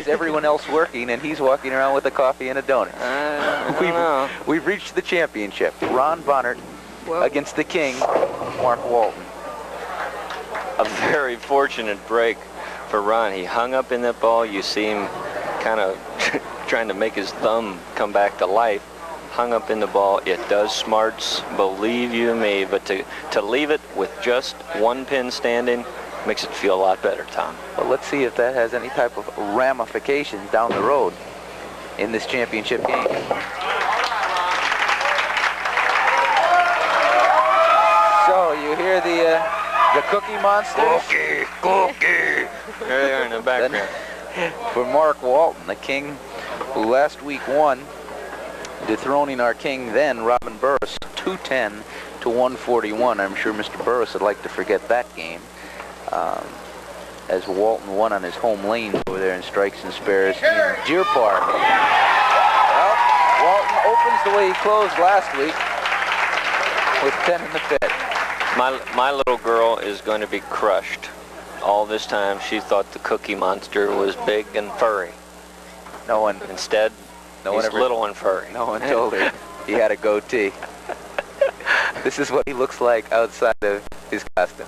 is everyone else working, and he's walking around with a coffee and a donut? We've reached the championship. Ron Bohnert against the king, Mark Walton. A very fortunate break for Ron. He hung up in that ball. You see him kind of trying to make his thumb come back to life. Hung up in the ball. It does smarts, believe you me, but to leave it with just one pin standing makes it feel a lot better, Tom. Well, let's see if that has any type of ramifications down the road in this championship game. So you hear the Cookie Monsters? Cookie. There they are in the background. For Mark Walton, the king who last week won, dethroning our king then, Robin Burris, 210 to 141. I'm sure Mr. Burris would like to forget that game. As Walton won on his home lane over there in Strikes and Spares in Deer Park. Well, Walton opens the way he closed last week with 10 in the pit. My little girl is going to be crushed. All this time she thought the Cookie Monster was big and furry. No one. Instead, he's little and furry. No one told her he had a goatee. This is what he looks like outside of his costume.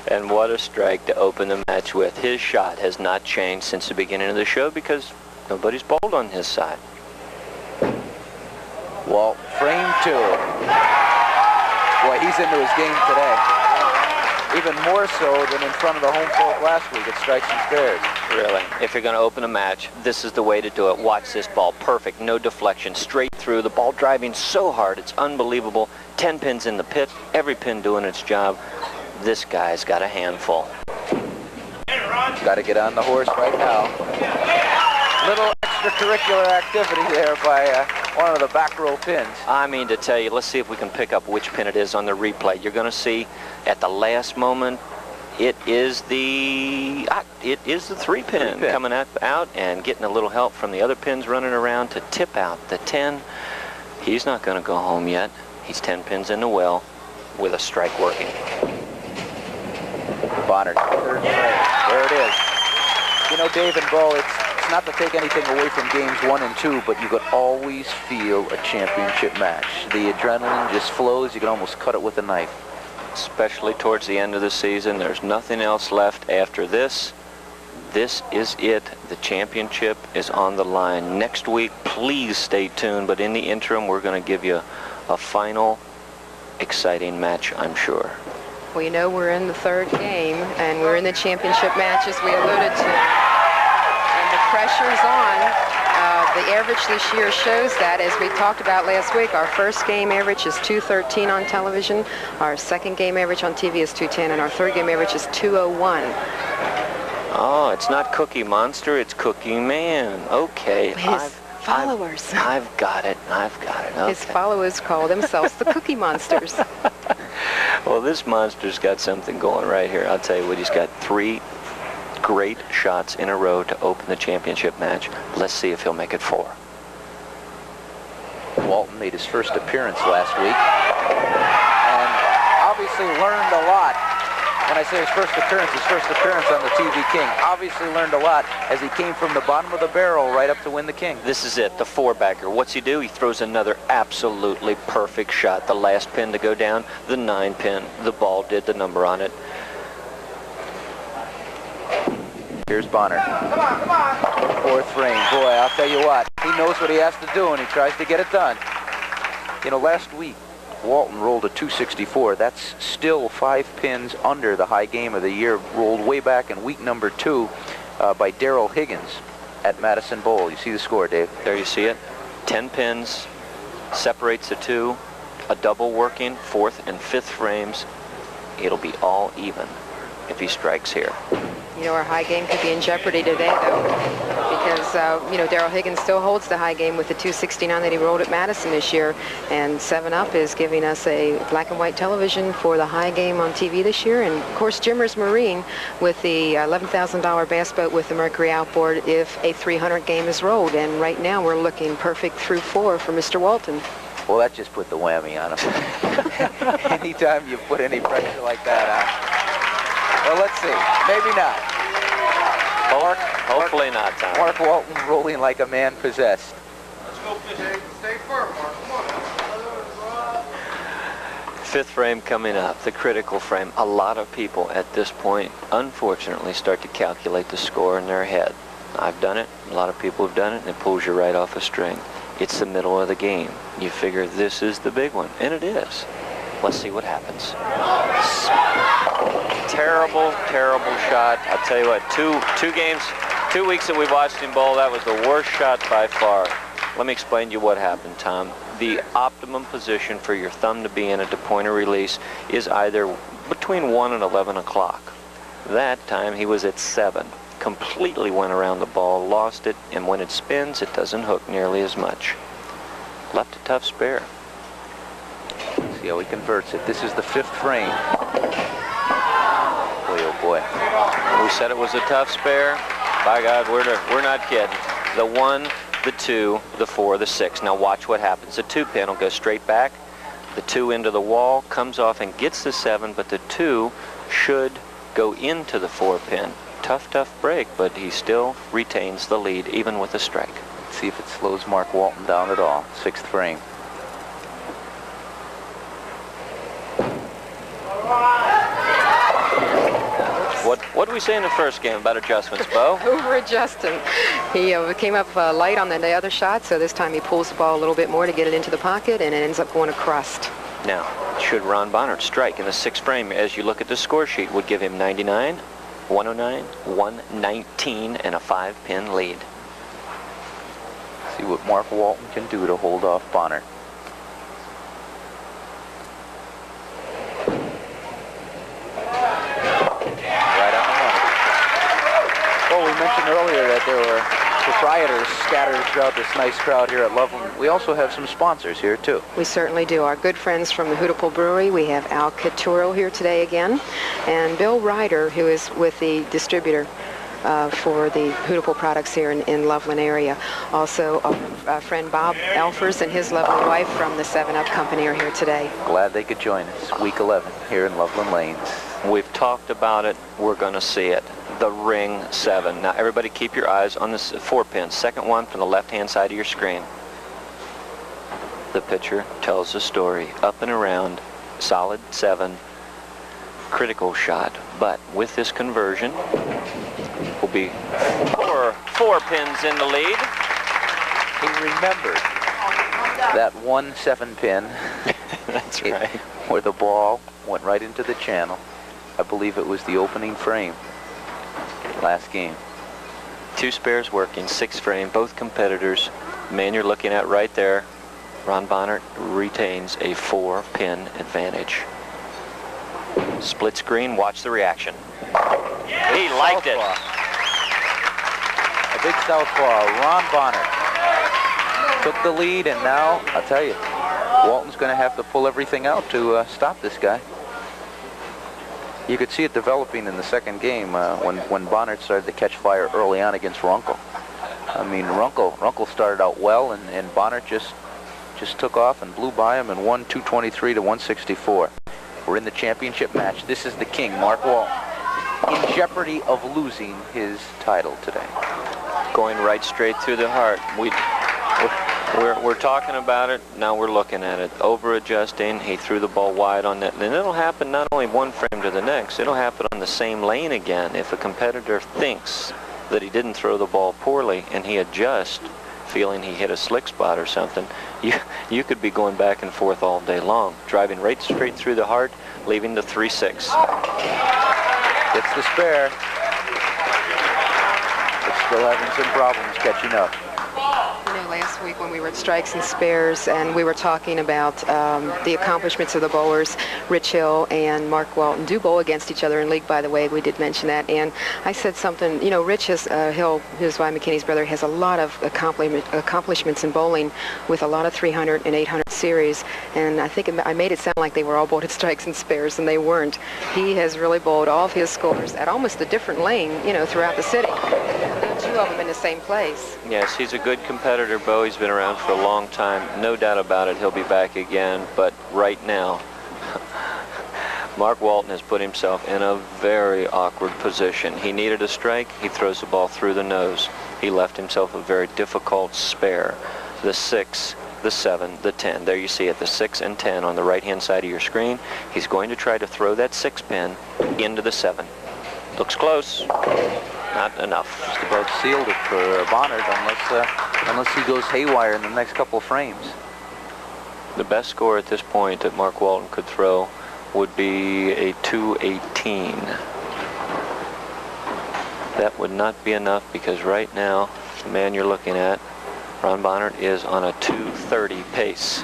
And what a strike to open the match with. His shot has not changed since the beginning of the show because nobody's bowled on his side. Walt, frame 2. Boy, he's into his game today. Even more so than in front of the home folk last week at Strikes and Spares. Really, if you're going to open a match, this is the way to do it. Watch this ball, perfect, no deflection, straight through. The ball driving so hard, it's unbelievable. 10 pins in the pit, every pin doing its job. This guy's got a handful. Got to get on the horse right now. Little extracurricular activity there by one of the back row pins. I mean to tell you, let's see if we can pick up which pin it is on the replay. You're going to see at the last moment, it is the 3-pin coming out and getting a little help from the other pins running around to tip out the 10. He's not going to go home yet. He's 10 pins in the well with a strike working. Bohnert, third frame. There it is. You know, Dave and Bo, it's not to take anything away from games 1 and 2, but you could always feel a championship match. The adrenaline just flows. You can almost cut it with a knife. Especially towards the end of the season. There's nothing else left after this. This is it. The championship is on the line. Next week, please stay tuned. But in the interim, we're going to give you a final exciting match, I'm sure. Well, you know, we're in the third game, and we're in the championship match, as we alluded to. And the pressure's on. The average this year shows that, as we talked about last week. Our first game average is 213 on television. Our second game average on TV is 210, and our third game average is 201. Oh, it's not Cookie Monster, it's Cookie Man. Okay. His followers. I've got it. Okay. His followers call themselves the Cookie Monsters. Well, this monster's got something going right here. I'll tell you what, he's got 3 great shots in a row to open the championship match. Let's see if he'll make it 4. Walton made his first appearance last week and obviously learned a lot. When I say his first appearance on the TV King. Obviously learned a lot as he came from the bottom of the barrel right up to win the King. This is it, the 4-bagger. What's he do? He throws another absolutely perfect shot. The last pin to go down, the 9-pin. The ball did the number on it. Here's Bohnert. Come on. Fourth frame. Boy, I'll tell you what, he knows what he has to do, and he tries to get it done. You know, last week, Walton rolled a 264. That's still 5 pins under the high game of the year, rolled way back in week number 2 by Darrell Higgins at Madison Bowl. You see the score, Dave? There you see it. 10 pins, separates the 2, a double working, 4th and 5th frames. It'll be all even if he strikes here. You know, our high game could be in jeopardy today, though, because, you know, Darrell Higgins still holds the high game with the 269 that he rolled at Madison this year, and 7-Up is giving us a black and white television for the high game on TV this year, and, of course, Jimmers Marine with the $11,000 bass boat with the Mercury outboard if a 300 game is rolled, and right now we're looking perfect through 4 for Mr. Walton. Well, that just put the whammy on him. Anytime you put any pressure like that on. Well, let's see. Maybe not. Mark Hopefully not, Tom. Mark Walton rolling like a man possessed. Let's go, stay firm, Mark. Come on. Fifth frame coming up, the critical frame. A lot of people at this point, unfortunately, start to calculate the score in their head. I've done it. A lot of people have done it, and it pulls you right off a string. It's the middle of the game. You figure this is the big one, and it is. Let's see what happens. Terrible, terrible shot. I'll tell you what, two weeks that we watched him bowl, that was the worst shot by far. Let me explain to you what happened, Tom. The optimum position for your thumb to be in at the point of release is either between 1 and 11 o'clock. That time he was at 7. Completely went around the ball, lost it, and when it spins, it doesn't hook nearly as much. Left a tough spare. See how he converts it. This is the fifth frame. Boy, oh boy. We said it was a tough spare. By God, we're not kidding. The 1, the 2, the 4, the 6. Now watch what happens. The 2 pin will go straight back. The 2 into the wall, comes off and gets the 7, but the 2 should go into the 4 pin. Tough break, but he still retains the lead, even with a strike. Let's see if it slows Mark Walton down at all. Sixth frame. What did we say in the first game about adjustments, Bo? Over-adjusting. He came up light on the other shot, so this time he pulls the ball a little bit more to get it into the pocket, and it ends up going across. Now, should Ron Bohnert strike in the 6th frame, as you look at the score sheet, would give him 99, 109, 119, and a 5-pin lead. See what Mark Walton can do to hold off Bohnert. Right on the money. Well, we mentioned earlier that there were proprietors scattered throughout this nice crowd here at Loveland. We also have some sponsors here, too. We certainly do. Our good friends from the Hudepohl Brewery. We have Al Caturo here today again, and Bill Ryder, who is with the distributor for the Hudepohl products here in Loveland area. Also, our friend Bob Elfers and his lovely wife from the 7-Up Company are here today. Glad they could join us. Week 11 here in Loveland Lanes. We've talked about it. We're going to see it. The Ring 7. Now, everybody keep your eyes on this 4-pin. Second one from the left-hand side of your screen. The pitcher tells the story. Up and around, solid 7, critical shot. But with this conversion, will be four pins in the lead. He remembered that 1 7-pin. That's right. Where the ball went right into the channel. I believe it was the opening frame last game. 2 spares working, 6th frame, both competitors. Man you're looking at right there, Ron Bohnert retains a 4-pin advantage. Split screen, watch the reaction. He liked it. A big southpaw, Ron Bohnert took the lead, and now, I'll tell you, Walton's going to have to pull everything out to stop this guy. You could see it developing in the second game when Bohnert started to catch fire early on against Runkle. I mean, Runkle started out well, and Bohnert just took off and blew by him and won 223 to 164. We're in the championship match. This is the king, Mark Walton, in jeopardy of losing his title today. Going right straight through the heart. We're talking about it, now we're looking at it. Over-adjusting, he threw the ball wide on that. And it'll happen not only one frame to the next, it'll happen on the same lane again. If a competitor thinks that he didn't throw the ball poorly and he adjusts, feeling he hit a slick spot or something, you could be going back and forth all day long. Driving right straight through the heart, leaving the 3-6. Gets the spare. But still having some problems catching up. You know, last week when we were at Strikes and Spares and we were talking about the accomplishments of the bowlers, Rich Hill and Mark Walton do bowl against each other in league, by the way. We did mention that. And I said something, you know, Rich Hill, who's Y. McKinney's brother, has a lot of accomplishments in bowling with a lot of 300 and 800 series. And I think I made it sound like they were all bowled at Strikes and Spares, and they weren't. He has really bowled all of his scores at almost a different lane, you know, throughout the city. Two of them in the same place. Yes, he's a good competitor, Bo. He's been around for a long time. No doubt about it, he'll be back again. But right now, Mark Walton has put himself in a very awkward position. He needed a strike. He throws the ball through the nose. He left himself a very difficult spare. The 6, the 7, the 10. There you see it, the 6 and 10 on the right-hand side of your screen. He's going to try to throw that 6 pin into the 7. Looks close. Not enough. Just about sealed it for Bohnert unless he goes haywire in the next couple of frames. The best score at this point that Mark Walton could throw would be a 218. That would not be enough because right now the man you're looking at, Ron Bohnert, is on a 230 pace.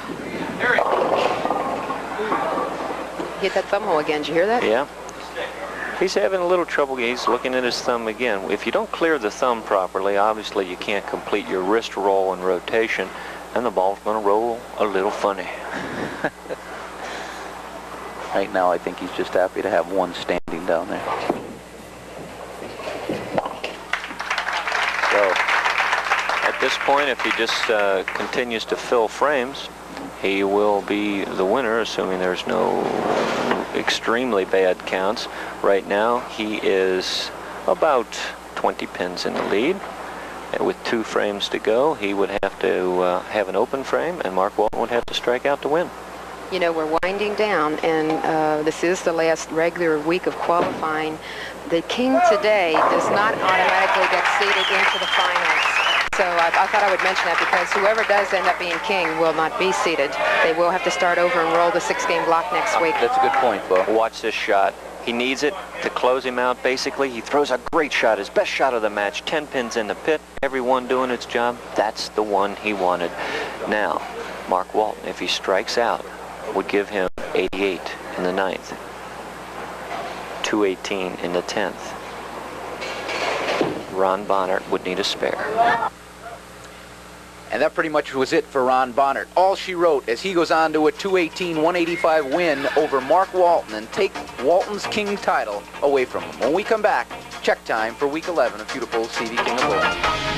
Hit that thumb hole again. Did you hear that? Yeah. He's having a little trouble. He's looking at his thumb again. If you don't clear the thumb properly, obviously you can't complete your wrist roll and rotation, and the ball's going to roll a little funny. Right now, I think he's just happy to have one standing down there. So, at this point, if he just continues to fill frames, he will be the winner, assuming there's no extremely bad counts. Right now, he is about 20 pins in the lead. And with 2 frames to go, he would have to have an open frame, and Mark Walton would have to strike out to win. You know, we're winding down, and this is the last regular week of qualifying. The king today does not automatically get seeded into the finals. So I thought I would mention that because whoever does end up being king will not be seeded. They will have to start over and roll the 6-game block next week. That's a good point, Bo. Watch this shot. He needs it to close him out, basically. He throws a great shot, his best shot of the match. 10 pins in the pit, everyone doing its job. That's the one he wanted. Now, Mark Walton, if he strikes out, would give him 88 in the 9th, 218 in the 10th. Ron Bohnert would need a spare. And that pretty much was it for Ron Bohnert. All she wrote as he goes on to a 218-185 win over Mark Walton and take Walton's king title away from him. When we come back, check time for week 11 of Hudepohl's TV King of Bowling.